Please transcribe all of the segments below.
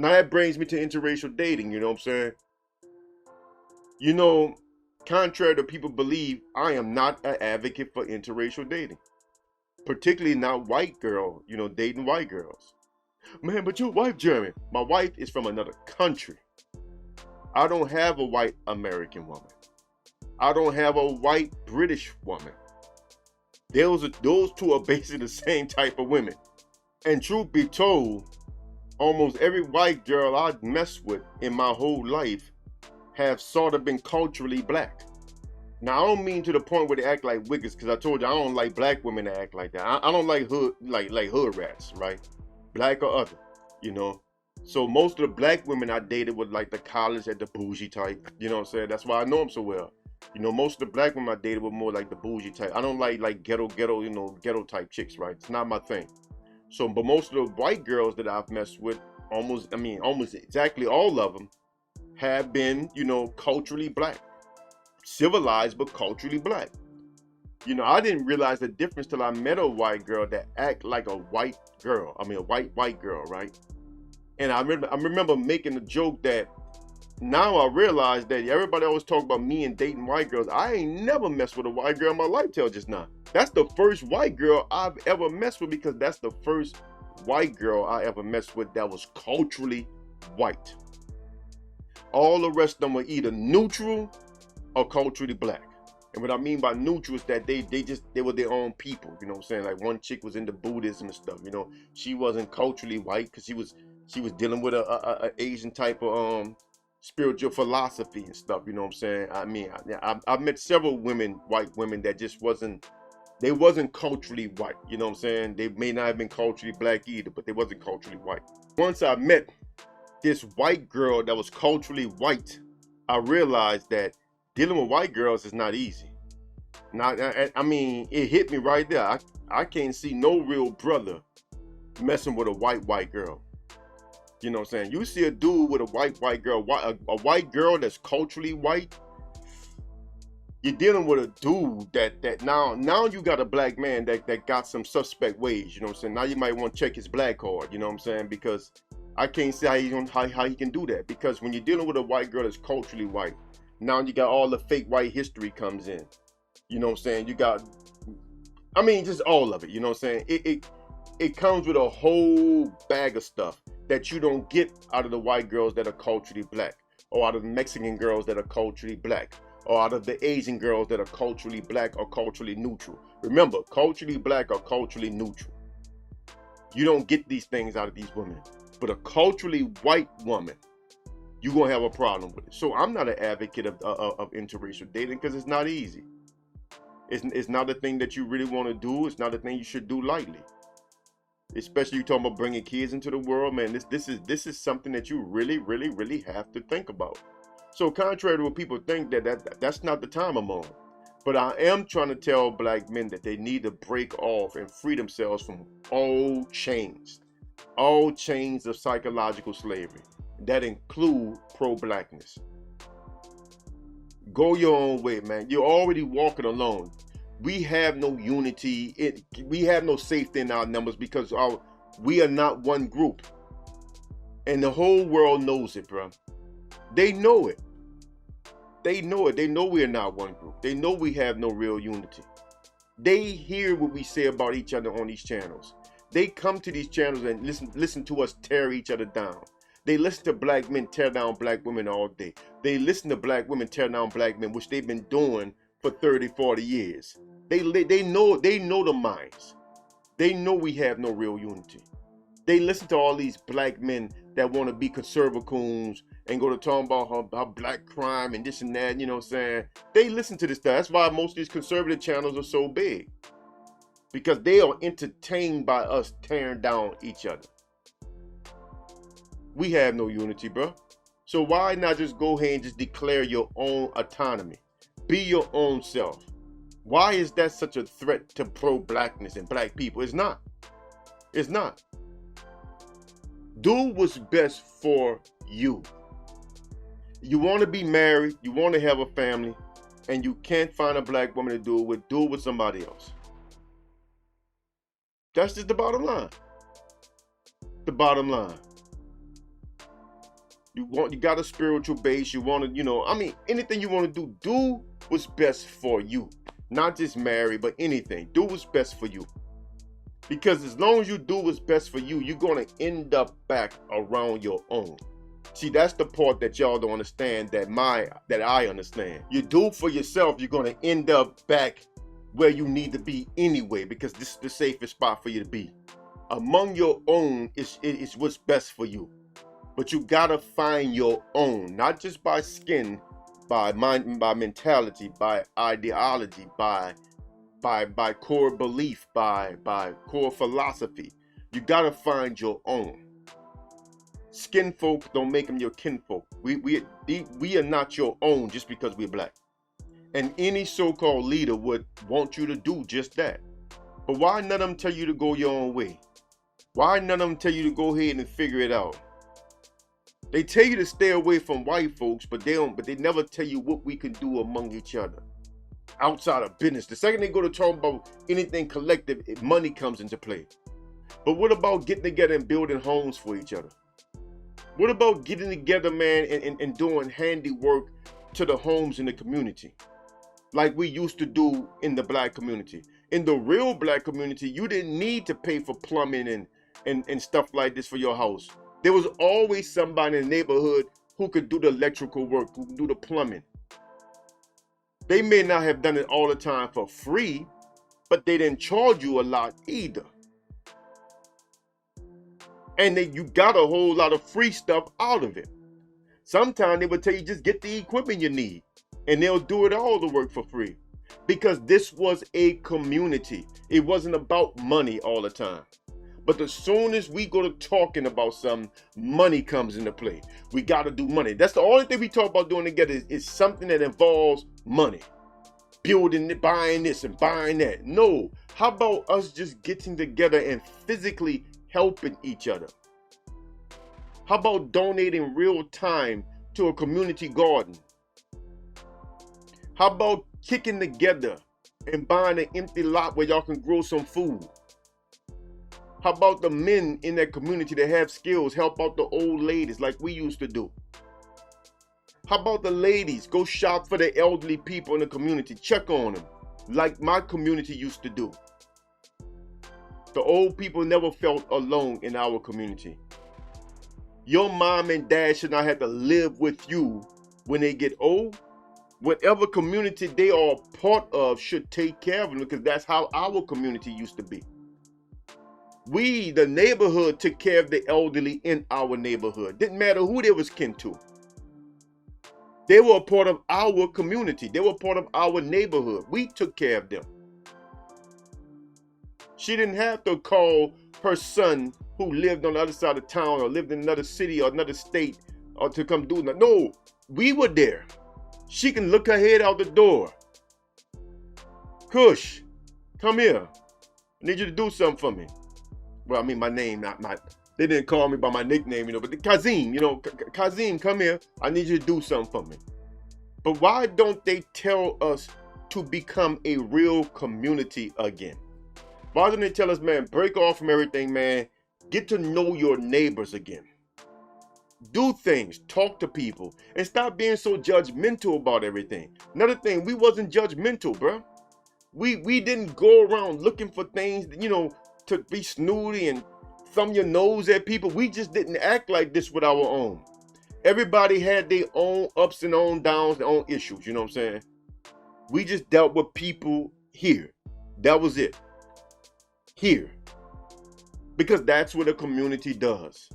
Now that brings me to interracial dating, you know what I'm saying? You know, contrary to people believe, I am not an advocate for interracial dating. Particularly not white girl, dating white girls. Man, but your wife German. My wife is from another country. I don't have a white American woman. I don't have a white British woman. Those two are basically the same type of women. And truth be told, almost every white girl I've messed with in my whole life have sort of been culturally black. Now I don't mean to the point where they act like wickets, because I told you I don't like black women to act like that. I don't like hood rats, right? Black or other, you know. So most of the black women I dated were like the college and the bougie type. You know what I'm saying? That's why I know them so well. You know, most of the black women I dated were more like the bougie type. I don't like ghetto, ghetto type chicks, right? It's not my thing. So, but most of the white girls that I've messed with, almost exactly all of them, have been, culturally black. Civilized, but culturally black. You know, I didn't realize the difference till I met a white girl that act like a white girl. A white girl, right? And I remember making the joke that now I realize that everybody always talk about me and dating white girls. I ain't never messed with a white girl in my life till just now. That's the first white girl I've ever messed with, because that's the first white girl I ever messed with that was culturally white. All the rest of them were either neutral or culturally black. And what I mean by neutral is that they were their own people. You know what I'm saying? Like one chick was into Buddhism and stuff. You know, she wasn't culturally white because she was dealing with a Asian type of spiritual philosophy and stuff. You know what I'm saying? I mean, I've met several white women that just wasn't culturally white. You know what I'm saying? They may not have been culturally black either, but they wasn't culturally white. Once I met this white girl that was culturally white, I realized that dealing with white girls is not easy. It hit me right there. I can't see no real brother messing with a white girl. You know what I'm saying? You see a dude with a white girl, a white girl that's culturally white, you're dealing with a dude that now you got a black man that got some suspect ways. You know what I'm saying? Now you might want to check his black card. You know what I'm saying? Because I can't see how he can do that. Because when you're dealing with a white girl that's culturally white, now you got all the fake white history comes in. You know what I'm saying? You got, just all of it. You know what I'm saying? It comes with a whole bag of stuff that you don't get out of the white girls that are culturally black, or out of the Mexican girls that are culturally black, or out of the Asian girls that are culturally black or culturally neutral. Remember, culturally black or culturally neutral. You don't get these things out of these women. But a culturally white woman, you're going to have a problem with it. So I'm not an advocate of interracial dating, because it's not easy. It's not a thing that you really want to do. It's not a thing you should do lightly. Especially you talking about bringing kids into the world, man. This is something that you really, really, really have to think about. So contrary to what people think, that's not the time I'm on. But I am trying to tell black men that they need to break off and free themselves from all chains of psychological slavery that include pro-blackness. Go your own way, man. You're already walking alone. We have no unity. We have no safety in our numbers, because we are not one group. And the whole world knows it, bro. They know it. They know it. They know we are not one group. They know we have no real unity. They hear what we say about each other on these channels. They come to these channels and listen to us tear each other down. They listen to black men tear down black women all day. They listen to black women tear down black men, which they've been doing for 30, 40 years. They know the minds. They know we have no real unity. They listen to all these black men that want to be conservative coons and go to talking about how black crime and this and that, you know what I'm saying? They listen to this stuff. That's why most of these conservative channels are so big. Because they are entertained by us tearing down each other. We have no unity, bro. So why not just go ahead and just declare your own autonomy? Be your own self. Why is that such a threat to pro-blackness and black people? It's not. It's not. Do what's best for you. You want to be married, you want to have a family, and you can't find a black woman to do it with somebody else. That's just the bottom line. The bottom line. You got a spiritual base. You want to, I mean, anything you want to do what's best for you. Not just marry, but anything. Do what's best for you. Because as long as you do what's best for you, you're going to end up back around your own. See, that's the part that y'all don't understand that I understand. You do for yourself, you're going to end up back where you need to be anyway, because this is the safest spot for you to be. Among your own is what's best for you. But you got to find your own, not just by skin, by mind, by mentality, by ideology, by core belief, by core philosophy. You got to find your own. Skin folk don't make them your kinfolk. We are not your own just because we're black. And any so-called leader would want you to do just that. But why none of them tell you to go your own way? Why none of them tell you to go ahead and figure it out? They tell you to stay away from white folks, but they never tell you what we can do among each other. Outside of business. The second they go to talk about anything collective, money comes into play. But what about getting together and building homes for each other? What about getting together, man, and doing handiwork to the homes in the community? Like we used to do in the black community. In the real black community, you didn't need to pay for plumbing and stuff like this for your house. There was always somebody in the neighborhood who could do the electrical work, who could do the plumbing. They may not have done it all the time for free, but they didn't charge you a lot either. And you got a whole lot of free stuff out of it. Sometimes they would tell you just get the equipment you need, and they'll do it all the work for free. Because this was a community. It wasn't about money all the time. But as soon as we go to talking about something, money comes into play. We got to do money. That's the only thing we talk about doing together is something that involves money. Building it, buying this and buying that. No. How about us just getting together and physically helping each other? How about donating real time to a community garden? How about kicking together and buying an empty lot where y'all can grow some food? How about the men in that community that have skills help out the old ladies like we used to do? How about the ladies go shop for the elderly people in the community, check on them like my community used to do? The old people never felt alone in our community. Your mom and dad should not have to live with you when they get old. Whatever community they are part of should take care of them, because that's how our community used to be. We, the neighborhood, took care of the elderly in our neighborhood. Didn't matter who they was kin to. They were a part of our community. They were part of our neighborhood. We took care of them. She didn't have to call her son who lived on the other side of town or lived in another city or another state or to come do that. No, we were there. She can look her head out the door. Kush, come here. I need you to do something for me. Well, I mean, my name, they didn't call me by my nickname, but Kazim, Kazim, come here. I need you to do something for me. But why don't they tell us to become a real community again? Why don't they tell us, man, break off from everything, man. Get to know your neighbors again. Do things, talk to people, and stop being so judgmental about everything. Another thing, we wasn't judgmental, bro. We didn't go around looking for things, to be snooty and thumb your nose at people. We just didn't act like this with our own. Everybody had their own ups and own downs, their own issues, you know what I'm saying? We just dealt with people here. That was it. Here. Because that's what a community does.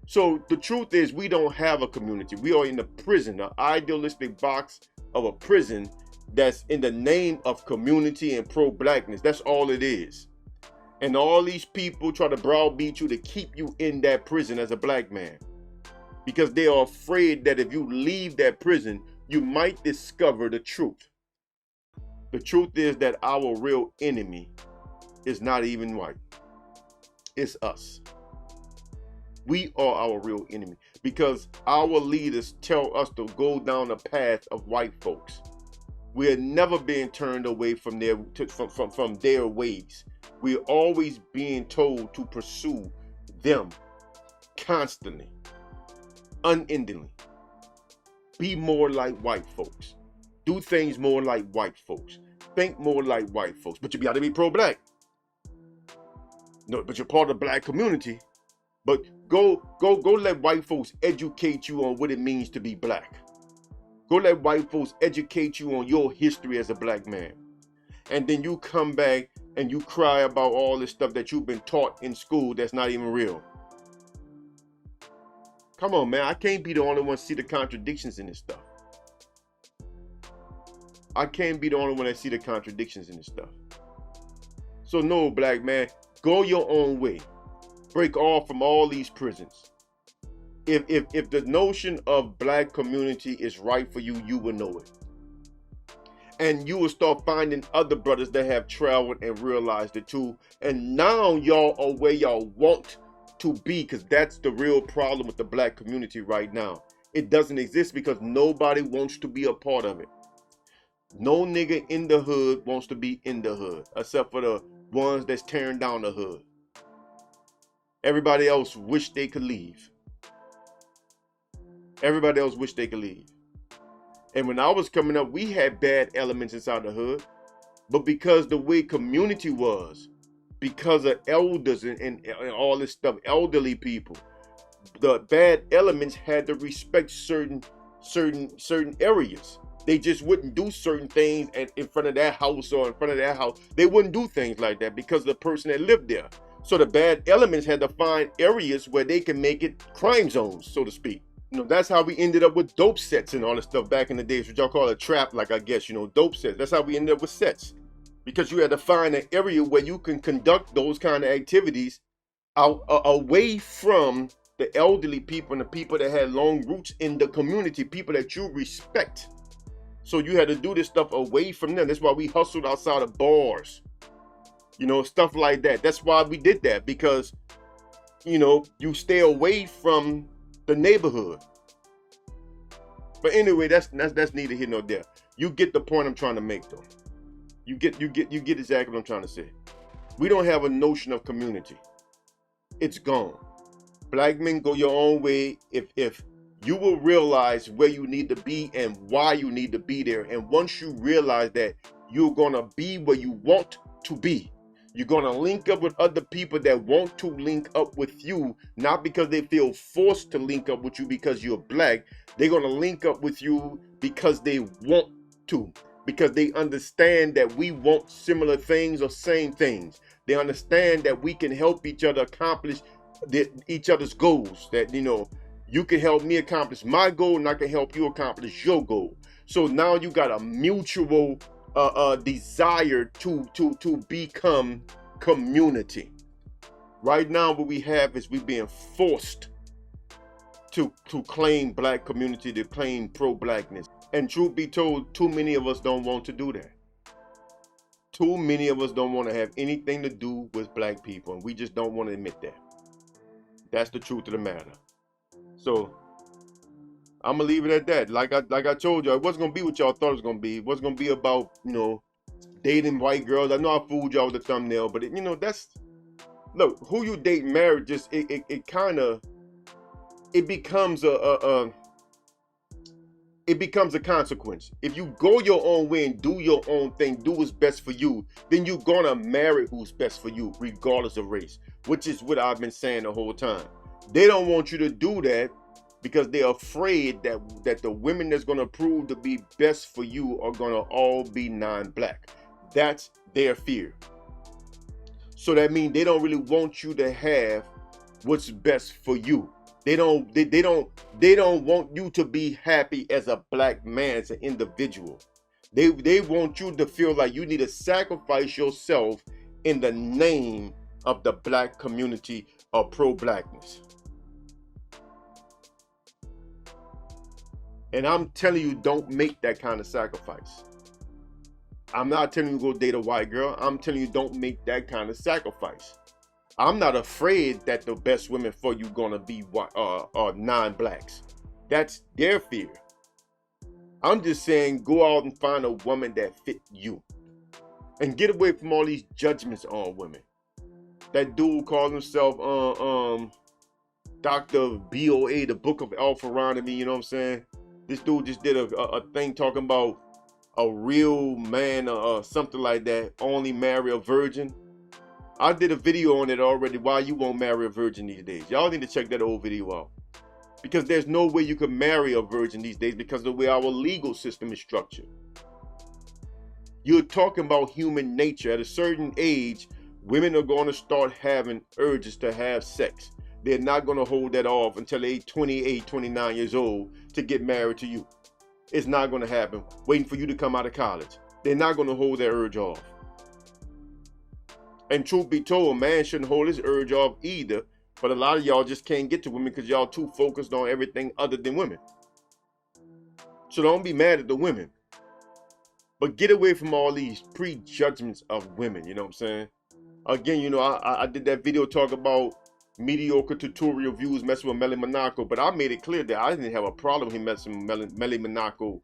So the truth is, we don't have a community. We are in a prison, an idealistic box of a prison that's in the name of community and pro-blackness. That's all it is. And all these people try to browbeat you to keep you in that prison as a black man, because they are afraid that if you leave that prison, you might discover the truth. The truth is that our real enemy is not even white. It's us. We are our real enemy, because our leaders tell us to go down the path of white folks. We're never being turned away from their ways. We're always being told to pursue them constantly. unendingly. Be more like white folks. Do things more like white folks. Think more like white folks. But you got to be pro-black. No, but you're part of the black community. But go let white folks educate you on what it means to be black. Go let white folks educate you on your history as a black man. And then you come back and you cry about all this stuff that you've been taught in school that's not even real. Come on, man. I can't be the only one to see the contradictions in this stuff. I can't be the only one that see the contradictions in this stuff. So no, black man, go your own way. Break off from all these prisons. If the notion of black community is right for you, you will know it. And you will start finding other brothers that have traveled and realized it too. And now y'all are where y'all want to be, because that's the real problem with the black community right now. It doesn't exist because nobody wants to be a part of it. No nigga in the hood wants to be in the hood, except for the ones that's tearing down the hood. Everybody else wish they could leave. Everybody else wish they could leave. And when I was coming up, we had bad elements inside the hood. But because the way community was, because of elders and all this stuff, elderly people, the bad elements had to respect certain areas. They just wouldn't do certain things in front of that house or in front of that house. They wouldn't do things like that because of the person that lived there. So the bad elements had to find areas where they can make it crime zones, so to speak. You know, that's how we ended up with dope sets and all this stuff back in the days, what y'all call a trap, like I guess, you know, dope sets. That's how we ended up with sets. Because you had to find an area where you can conduct those kind of activities away from the elderly people and the people that had long roots in the community, people that you respect. So you had to do this stuff away from them. That's why we hustled outside of bars, you know, stuff like that. That's why we did that, because, you know, you stay away from the neighborhood. But anyway, that's neither here nor there. You get the point I'm trying to make, though. You get exactly what I'm trying to say. We don't have a notion of community. It's gone. Black men, go your own way. If you will realize where you need to be and why you need to be there. And once you realize that, you're gonna be where you want to be. You're gonna link up with other people that want to link up with you, not because they feel forced to link up with you because you're black. They're gonna link up with you because they want to, because they understand that we want similar things or same things. They understand that we can help each other accomplish each other's goals, that, you know, you can help me accomplish my goal and I can help you accomplish your goal. So now you got a mutual desire to become community. Right now what we have is we being forced to claim black community, to claim pro-blackness. And truth be told, too many of us don't want to do that. Too many of us don't want to have anything to do with black people, and we just don't want to admit that. That's the truth of the matter. So I'm gonna leave it at that. Like I told y'all, it wasn't gonna be what y'all thought it was gonna be. It wasn't gonna be about, you know, dating white girls. I know I fooled y'all with the thumbnail, but you know, that's, look, who you date, married, just it kind of, it becomes it becomes a consequence. If you go your own way and do your own thing, do what's best for you, then you're gonna marry who's best for you, regardless of race, which is what I've been saying the whole time. They don't want you to do that because they're afraid that the women that's gonna prove to be best for you are gonna all be non-black. That's their fear. So that means they don't really want you to have what's best for you. They don't want you to be happy as a black man, as an individual. They want you to feel like you need to sacrifice yourself in the name of the black community or pro-blackness. And I'm telling you, don't make that kind of sacrifice. I'm not telling you to go date a white girl. I'm telling you, don't make that kind of sacrifice. I'm not afraid that the best women for you gonna be non-blacks. That's their fear. I'm just saying, go out and find a woman that fit you, and get away from all these judgments on women. That dude calls himself Dr. BOA, the Book of Alpharonomy, you know what I'm saying? This dude just did a thing talking about a real man or something like that, only marry a virgin. I did a video on it already, why you won't marry a virgin these days. Y'all need to check that old video out. Because there's no way you can marry a virgin these days because of the way our legal system is structured. You're talking about human nature. At a certain age, women are going to start having urges to have sex. They're not going to hold that off until they're 28, 29 years old to get married to you. It's not going to happen. Waiting for you to come out of college. They're not going to hold that urge off. And truth be told, a man shouldn't hold his urge off either. But a lot of y'all just can't get to women because y'all too focused on everything other than women. So don't be mad at the women. But get away from all these prejudgments of women, you know what I'm saying? Again, you know, I did that video talk about mediocre tutorial views messing with Melly Monaco, but I made it clear that I didn't have a problem with him messing with Melly Monaco.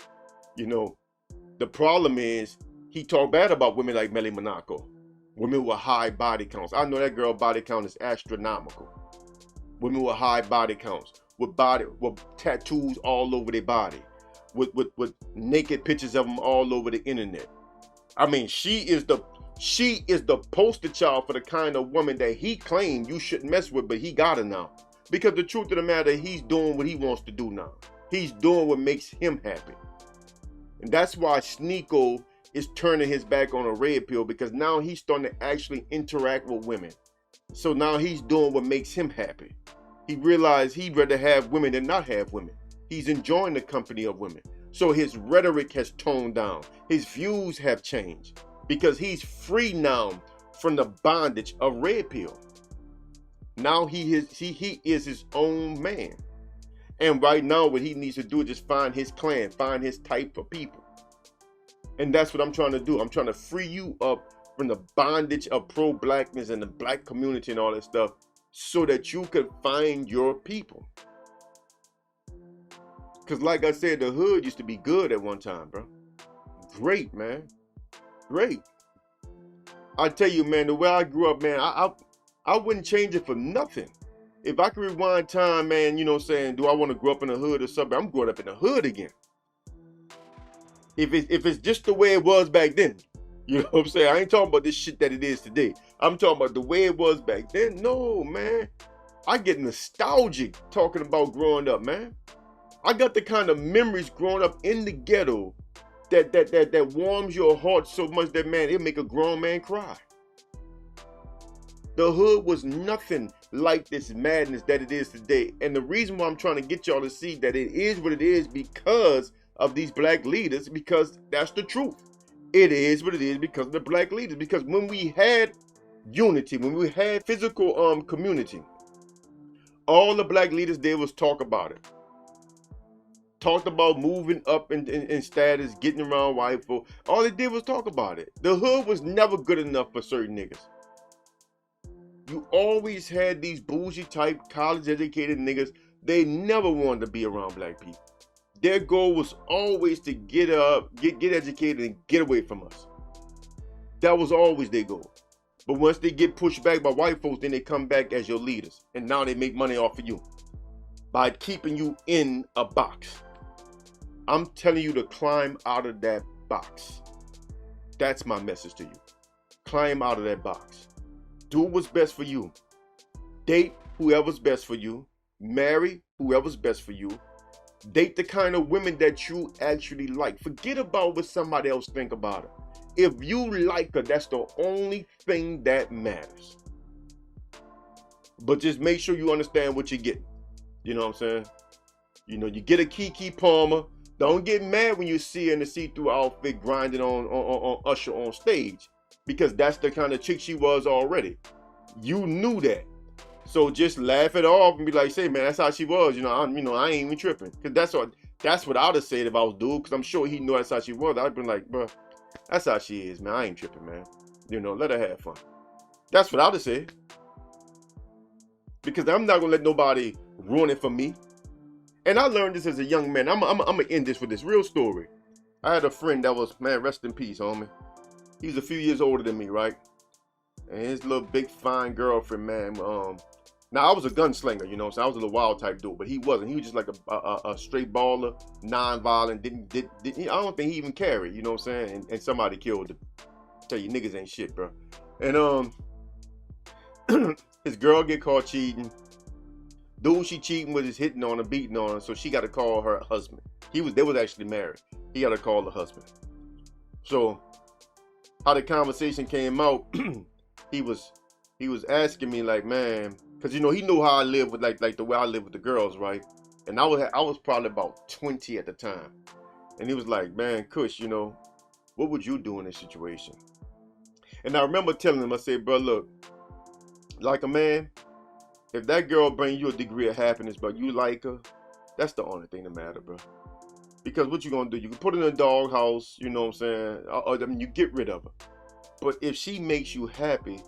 You know, the problem is he talked bad about women like Melly Monaco. Women with high body counts. I know that girl body count is astronomical. Women with high body counts, with tattoos all over their body, with naked pictures of them all over the internet. I mean, she is the poster child for the kind of woman that he claimed you shouldn't mess with, but he got her now. Because the truth of the matter, he's doing what he wants to do now. He's doing what makes him happy. And that's why Sneeko is turning his back on a red pill, because now he's starting to actually interact with women. So now he's doing what makes him happy. He realized he'd rather have women than not have women. He's enjoying the company of women. So his rhetoric has toned down. His views have changed because he's free now from the bondage of red pill. Now he is his own man. And right now what he needs to do is just find his clan, find his type of people. And that's what I'm trying to do. I'm trying to free you up from the bondage of pro-blackness and the black community and all that stuff so that you can find your people. Because like I said, the hood used to be good at one time, bro. Great, man. Great. I tell you, man, the way I grew up, man, I wouldn't change it for nothing. If I could rewind time, man, you know what I'm saying, do I want to grow up in the hood or something? I'm growing up in the hood again. If it's just the way it was back then. You know what I'm saying? I ain't talking about this shit that it is today. I'm talking about the way it was back then. No, man. I get nostalgic talking about growing up, man. I got the kind of memories growing up in the ghetto that warms your heart so much that, man, it'll make a grown man cry. The hood was nothing like this madness that it is today. And the reason why I'm trying to get y'all to see that it is what it is because of these black leaders, because that's the truth. It is what it is because of the black leaders. Because when we had unity, when we had physical community, all the black leaders did was talk about it. Talked about moving up in status, getting around white folk. All they did was talk about it. The hood was never good enough for certain niggas. You always had these bougie type, college educated niggas. They never wanted to be around black people. Their goal was always to get educated and get away from us. That was always their goal. But once they get pushed back by white folks, then they come back as your leaders. And now they make money off of you by keeping you in a box. I'm telling you to climb out of that box. That's my message to you. Climb out of that box. Do what's best for you. Date whoever's best for you. Marry whoever's best for you. Date the kind of women that you actually like. Forget about what somebody else think about her. If you like her, that's the only thing that matters. But just make sure you understand what you're getting. You know what I'm saying? You know, you get a Keke Palmer. Don't get mad when you see her in the see-through outfit grinding on Usher on stage. Because that's the kind of chick she was already. You knew that. So just laugh it off and be like, say, man, that's how she was. I ain't even tripping. Because that's what I would have said if I was dude. Because I'm sure he knew that's how she was. I'd been like, bro, that's how she is, man. I ain't tripping, man. Let her have fun. That's what I would have said. Because I'm not going to let nobody ruin it for me. And I learned this as a young man. I'm going to end this with this real story. I had a friend that was, man, rest in peace, homie. He was a few years older than me, right? And his little big fine girlfriend, man, Now, I was a gunslinger, you know what I'm saying? I was a little wild type dude, but he wasn't. He was just like a straight baller, non-violent, I don't think he even carried, you know what I'm saying? And somebody killed him. Tell you, niggas ain't shit, bro. And his girl get caught cheating. Dude she cheating with is hitting on her, beating on her, so she got to call her husband. They was actually married. He got to call the husband. So how the conversation came out, he was asking me like, man, because you know he knew how I live with like the way I live with the girls, right? And I was probably about 20 at the time, and he was like, man, Kush, you know, what would you do in this situation? And I remember telling him, I said, bro, look, like a man, if that girl bring you a degree of happiness, but you like her, that's the only thing that matter, bro. Because what you gonna do? You can put her in a doghouse, you know what I'm saying? Or, I mean, you get rid of her. But if she makes you happy,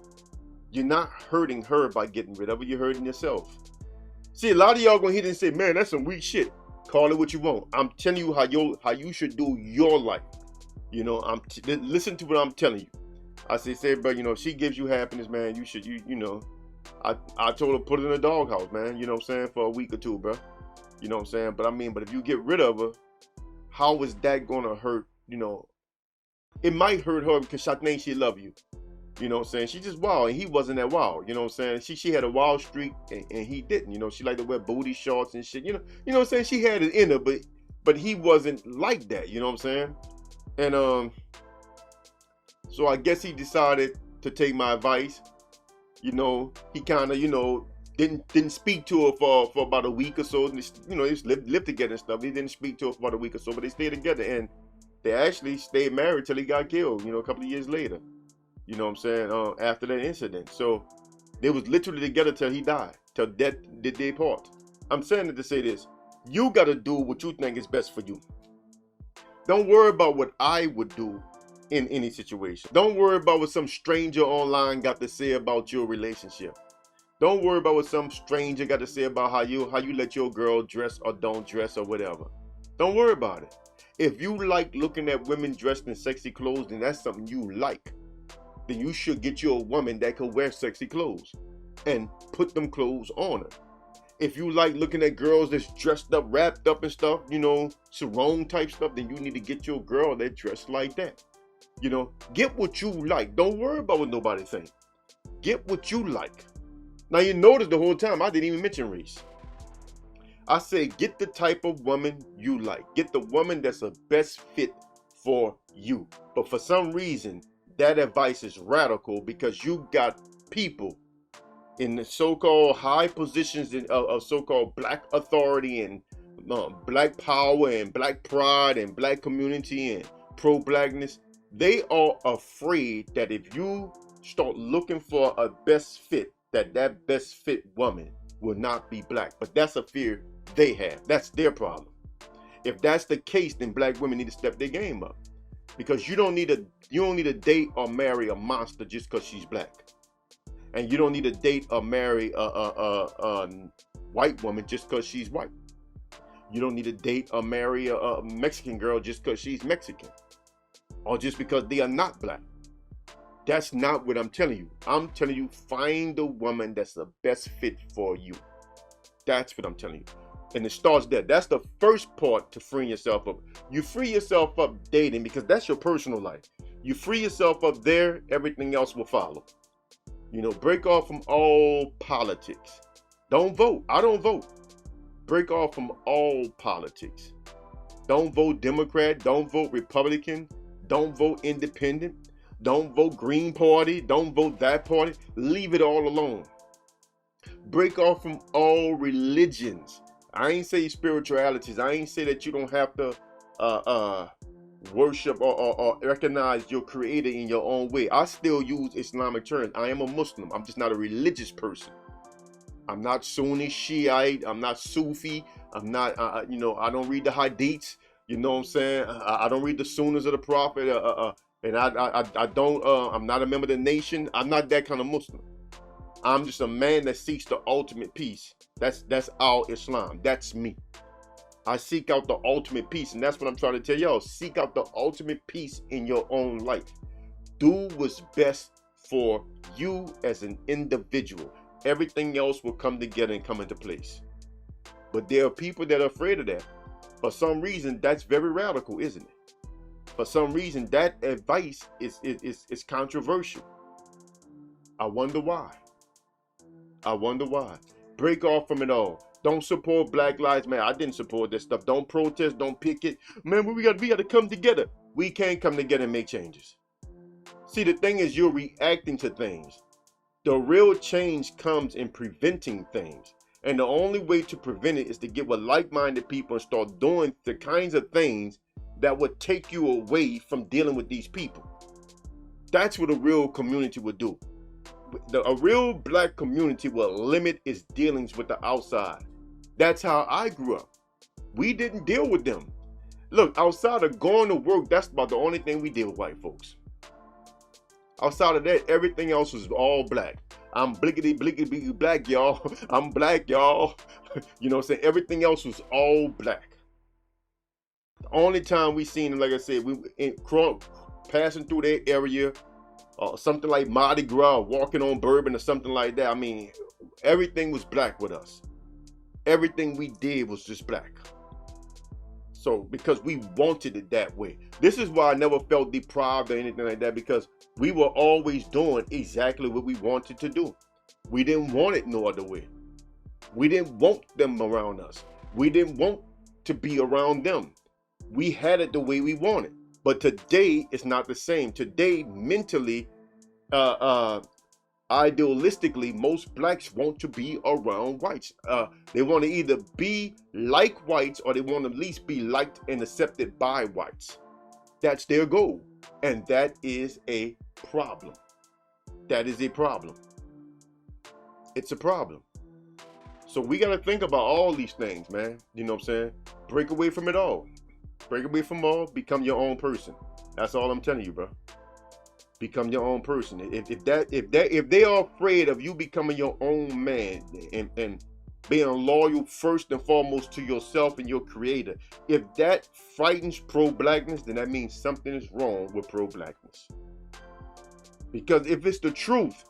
you're not hurting her by getting rid of her. You're hurting yourself. See, a lot of y'all gonna hear this and say, man, that's some weak shit. Call it what you want. I'm telling you how you should do your life. You know, listen to what I'm telling you. I say, bro, you know, if she gives you happiness, man, you should, you know. I told her put her in a doghouse, man. You know what I'm saying, for a week or two, bro. You know what I'm saying. But I mean, but if you get rid of her, how is that gonna hurt? You know, it might hurt her because she think she love you. You know what I'm saying? She just wild, and he wasn't that wild. You know what I'm saying? She had a wild streak, and he didn't. You know, she liked to wear booty shorts and shit. You know what I'm saying? She had it in her, but he wasn't like that. You know what I'm saying? And so I guess he decided to take my advice. You know, he kind of, you know, didn't speak to her for about a week or so. You know, they lived together and stuff. He didn't speak to her for about a week or so, but they stayed together, and they actually stayed married till he got killed. You know, a couple of years later. You know what I'm saying? After that incident. So they was literally together till he died, till death did they part. I'm saying it to say this: you gotta do what you think is best for you. Don't worry about what I would do in any situation. Don't worry about what some stranger online got to say about your relationship. Don't worry about what some stranger got to say about how you let your girl dress or don't dress or whatever. Don't worry about it. If you like looking at women dressed in sexy clothes, then that's something you like. Then you should get you a woman that can wear sexy clothes and put them clothes on her. If you like looking at girls that's dressed up, wrapped up and stuff, you know, sarong type stuff, then you need to get your girl that dressed like that. You know, get what you like. Don't worry about what nobody thinks. Get what you like. Now, you notice the whole time I didn't even mention race. I say get the type of woman you like. Get the woman that's the best fit for you. But for some reason, that advice is radical because you got people in the so-called high positions of so-called black authority and black power and black pride and black community and pro-blackness. They are afraid that if you start looking for a best fit, that best fit woman will not be black. But that's a fear they have. That's their problem. If that's the case, then black women need to step their game up. Because you don't need to date or marry a monster just because she's black. And you don't need to date or marry a white woman just because she's white. You don't need to date or marry a Mexican girl just because she's Mexican. Or just because they are not black. That's not what I'm telling you. I'm telling you, find the woman that's the best fit for you. That's what I'm telling you. And it starts there. That's the first part to freeing yourself up. You free yourself up dating because that's your personal life. You free yourself up there, everything else will follow. You know, break off from all politics. Don't vote. I don't vote. Break off from all politics. Don't vote Democrat. Don't vote Republican. Don't vote independent. Don't vote Green Party. Don't vote that party. Leave it all alone. Break off from all religions. I ain't say spiritualities. I ain't say that you don't have to worship or recognize your creator in your own way. I still use Islamic terms. I am a Muslim. I'm just not a religious person. I'm not Sunni, Shiite. I'm not Sufi. I'm not, you know, I don't read the hadiths. You know what I'm saying? I don't read the Sunnahs of the Prophet. And I don't, I'm not a member of the nation. I'm not that kind of Muslim. I'm just a man that seeks the ultimate peace. That's our Islam. That's me. I seek out the ultimate peace, and that's what I'm trying to tell y'all. Seek out the ultimate peace in your own life. Do what's best for you as an individual. everything else will come together and come into place. But there are people that are afraid of that. For some reason, that's very radical, isn't it? For some reason, that advice is controversial. I wonder why. I wonder why. Break off from it all. Don't support Black Lives Matter. I didn't support this stuff. Don't protest. Don't picket. Man, we got to come together. We can't come together and make changes. See, the thing is, you're reacting to things. The real change comes in preventing things. And the only way to prevent it is to get with like-minded people and start doing the kinds of things that would take you away from dealing with these people. That's what a real community would do. A real black community will limit its dealings with the outside. That's how I grew up. We didn't deal with them. Look, outside of going to work, that's about the only thing we did with white folks. Outside of that, everything else was all black. I'm blickety, blickety, blickety black, y'all. I'm black, y'all. You know what I'm saying? Everything else was all black. The only time we seen them, like I said, we passing through that area, something like Mardi Gras, walking on Bourbon or something like that. I mean, everything was black with us. Everything we did was just black. So, because we wanted it that way. This is why I never felt deprived or anything like that, because we were always doing exactly what we wanted to do. We didn't want it no other way. We didn't want them around us. We didn't want to be around them. We had it the way we wanted. But today, it's not the same. Today, mentally, idealistically, most blacks want to be around whites. They want to either be like whites, or they want to at least be liked and accepted by whites. That's their goal. And that is a problem. That is a problem. It's a problem. So we got to think about all these things, man. You know what I'm saying? Break away from it all. Break away from all. Become your own person. That's all I'm telling you, bro. Become your own person. If they are afraid of you becoming your own man and being loyal first and foremost to yourself and your creator, if that frightens pro-blackness, then that means something is wrong with pro-blackness. Because if it's the truth,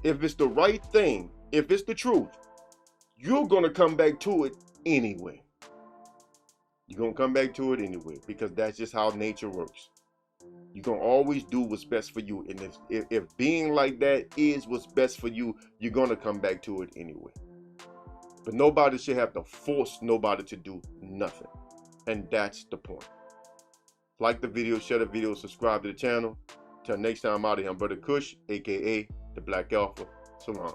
if it's the right thing, if it's the truth, you're going to come back to it anyway. You're going to come back to it anyway, because that's just how nature works. You're going to always do what's best for you. And if being like that is what's best for you, you're going to come back to it anyway. But nobody should have to force nobody to do nothing. And that's the point. Like the video, share the video, subscribe to the channel. Till next time, I'm out of here. I'm Brother Kush, a.k.a. the Black Alpha. So long.